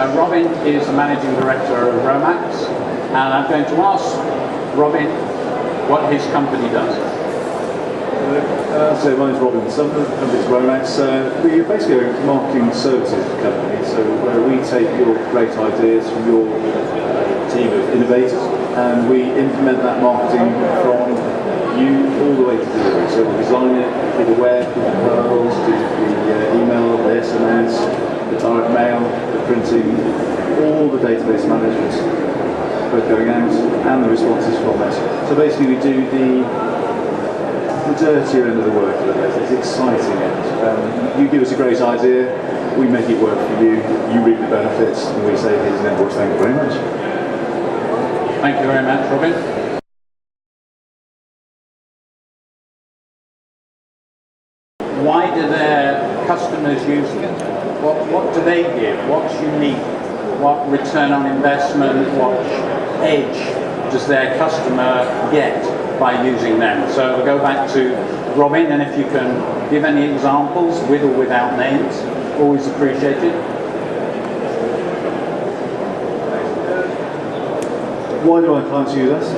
Robin is the Managing Director of Romax, and I'm going to ask Robin what his company does. So my name is Robin Sumner, the company's Romax. We're basically a marketing services company, so we take your great ideas from your team of innovators and we implement that marketing from you all the way to delivery. So we design it, do the web, do the pearls, do the email, the SMS, the direct mail, the printing, all the database management, both going out and the responses from it. So basically we do the dirtier end of the work for the business. It's exciting end. You give us a great idea, we make it work for you, you reap the benefits, and we say here's an invoice. Thank you very much. Thank you very much, Robin. Why do their customers use them? What do they give? What's unique? What return on investment, what edge does their customer get by using them? So we'll go back to Robin, and if you can give any examples with or without names, always appreciated. Why do our clients use us?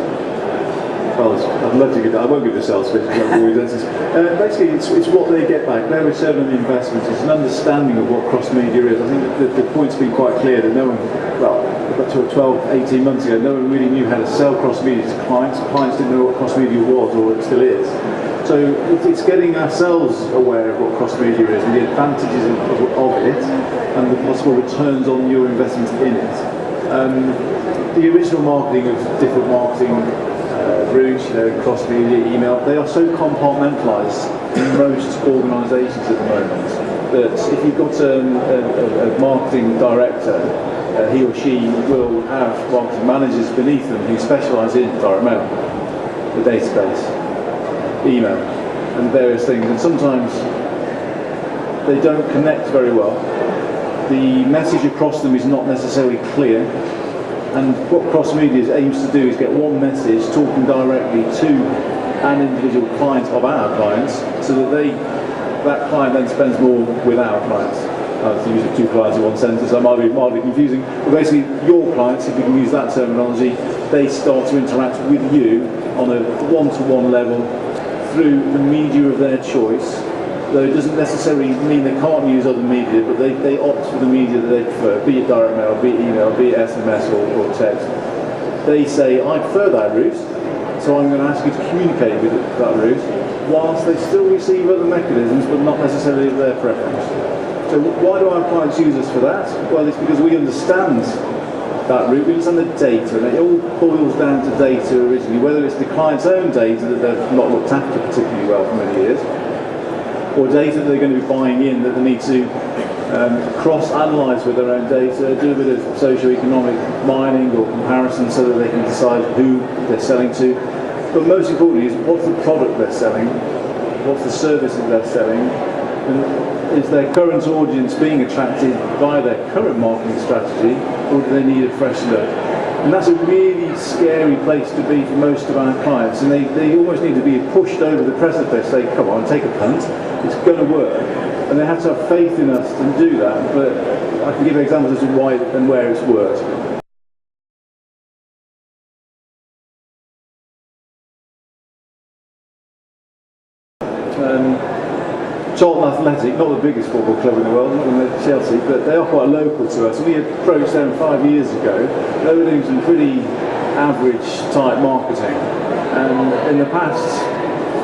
Well, I'd love to give that. I won't give the sales pitch. Basically, it's what they get back. Their return on investment is an understanding of what cross-media is. I think that the point's been quite clear that no one, well, up to 12, 18 months ago, no one really knew how to sell cross-media to clients. Clients didn't know what cross-media was, or it still is. So it's getting ourselves aware of what cross-media is and the advantages of it and the possible returns on your investment in it. The original marketing of different marketing routes, cross-media, email, they are so compartmentalised in most organisations at the moment that if you've got a marketing director, he or she will have marketing managers beneath them who specialise in direct mail, the database, email, and various things, and sometimes they don't connect very well. The message across them is not necessarily clear. And what cross-media aims to do is get one message talking directly to an individual client of our clients, so that that client then spends more with our clients. I was using two clients in one sentence, so I might be mildly confusing. But basically, your clients, if we can use that terminology, they start to interact with you on a one-to-one level through the media of their choice. Though it doesn't necessarily mean they can't use other media, but they opt for the media that they prefer, be it direct mail, be it email, be it SMS or text. They say, I prefer that route, so I'm going to ask you to communicate with that route, whilst they still receive other mechanisms, but not necessarily their preference. So why do our clients use us for that? Well, it's because we understand that route, we understand the data, and it all boils down to data originally, whether it's the client's own data that they've not looked after particularly well for many years, or data that they're going to be buying in that they need to cross-analyse with their own data, do a bit of socio-economic mining or comparison so that they can decide who they're selling to. But most importantly is what's the product they're selling, what's the service that they're selling, and is their current audience being attracted by their current marketing strategy, or do they need a fresh look? And that's a really scary place to be for most of our clients, and they almost need to be pushed over the precipice, say, come on, take a punt, it's going to work. And they have to have faith in us to do that, but I can give examples as to why and where it's worked. Charlton Athletic, not the biggest football club in the world, not in Chelsea, but they are quite local to us. We approached them 5 years ago. They were doing some pretty average type marketing, and in the past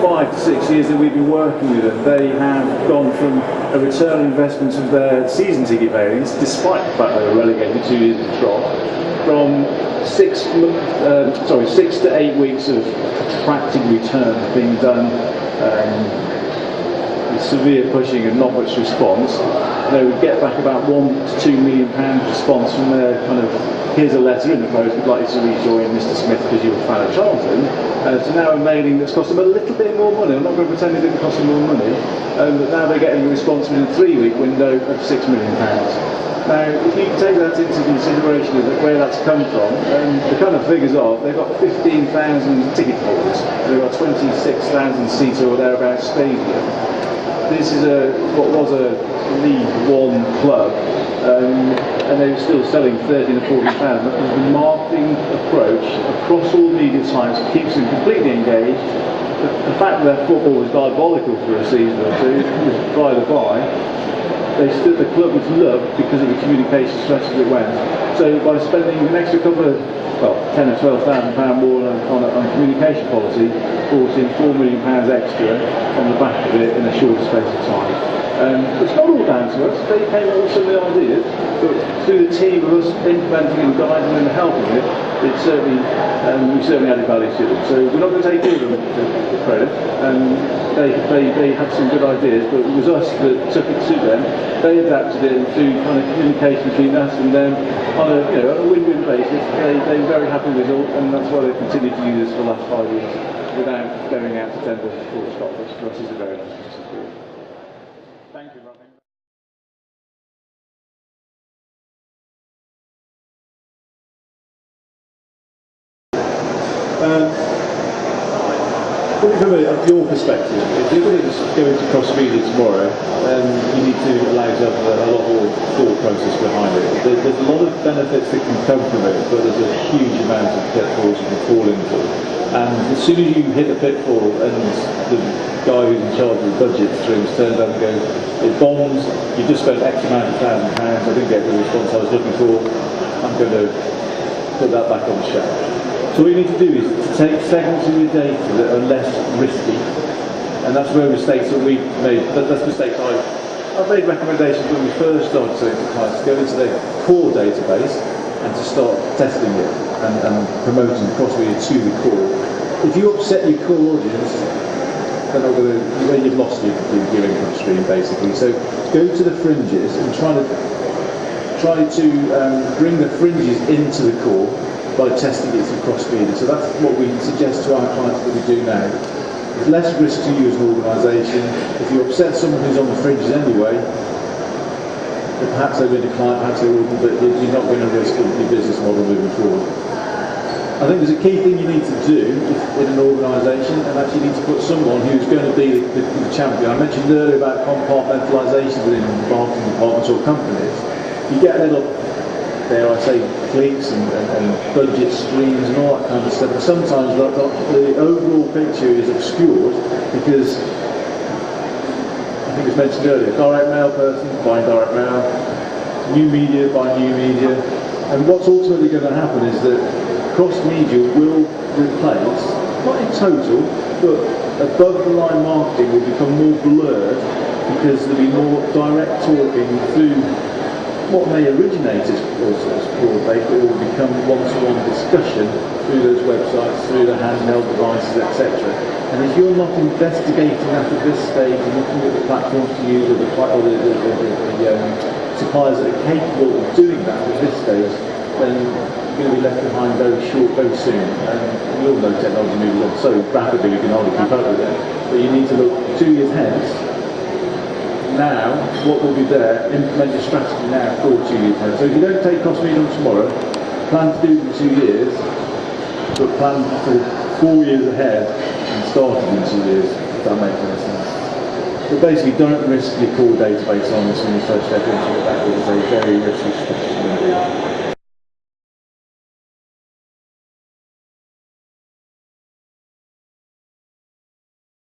5 to 6 years that we've been working with them, they have gone from a return on investment of their season ticket payments, despite the fact they were relegated 2 years of drop, from 6 to 8 weeks of protracted return being done. Severe pushing and not much response. They would get back about £1 to £2 million response from their kind of, here's a letter in the post, we'd like you to rejoin Mr. Smith because you're a fan of Charlton, to now a mailing that's cost them a little bit more money. I'm not going to pretend it didn't cost them more money, but now they're getting a response within a 3-week window of £6 million. Now, if you take that into consideration of where that's come from, the kind of figures are, they've got 15,000 ticket holders, they've got 26,000 seats or thereabouts stadium. this is what was a League One club, and they were still selling 30 and 40 pounds. The marketing approach across all media types keeps them completely engaged. The fact that football was diabolical for a season or two was by the by. The club was loved because of the communication strategy that went. So by spending an extra couple of, well, 10 or 12,000 pound more on communication policy, brought in £4 million extra on the back of it in a shorter space of time. It's not all down to us. They came up with some of the ideas, but through the team of us implementing and guiding and helping it, we certainly added value to them. So we're not going to take all of the credit. They had some good ideas, but it was us that took it to them. They adapted it through kind of communication between us and them on a win-win basis. They were very happy with it all, and that's why they continued to use us for the last 5 years without going out to tender for stock, which for us is a very nice business to do. Thank you, Robin. From your perspective, if you're going to just go into cross media tomorrow, you need to allow yourself a lot more thought process behind it. There's a lot of benefits that can come from it, but there's a huge amount of pitfalls you can fall into. And as soon as you hit a pitfall and the guy who's in charge of the budget strings turns up and goes, it bombs, you just spent X amount of £1,000, I didn't get the response I was looking for, I'm going to put that back on the shelf. So what you need to do is to take segments of your data that are less risky, and that's where mistakes that we've made, that's mistakes I've made recommendations when we first started selling to clients to go into their core database and to start testing it and promoting across media to the core. If you upset your core audience, they're not going to, you've lost your income stream basically. So go to the fringes and try to bring the fringes into the core by testing it across media. So that's what we suggest to our clients that we do now. It's less risk to you as an organisation. If you upset someone who's on the fringes anyway, then perhaps they will decline, perhaps they wouldn't, but you're not going to risk your business model moving forward. I think there's a key thing you need to do in an organisation, and actually you need to put someone who's going to be the champion. I mentioned earlier about compartmentalisation within marketing departments or companies. You get little, dare I say, cliques and budget streams and all that kind of stuff, but sometimes the overall picture is obscured because, I think it was mentioned earlier, direct mail person buying direct mail, new media buying new media, and what's ultimately going to happen is that cross media will replace, not in total, but above the line marketing will become more blurred because there'll be more direct talking through what may originate as broad-based, but it will become one-to-one discussion through those websites, through the handheld devices, etc. And if you're not investigating that at this stage and looking at the platforms to use or the suppliers that are capable of doing that at this stage, then you're going to be left behind very soon. And we all know technology moves on so rapidly we can hardly keep up with it. But you need to look 2 years hence. Now, what will be there, implement your strategy now for 2 years ahead. So if you don't take cross media on tomorrow, plan to do it in 2 years, but plan for 4 years ahead and start it in 2 years, if that makes any sense. But basically, don't risk your core database on this when you first step into it. That is a very risky strategy.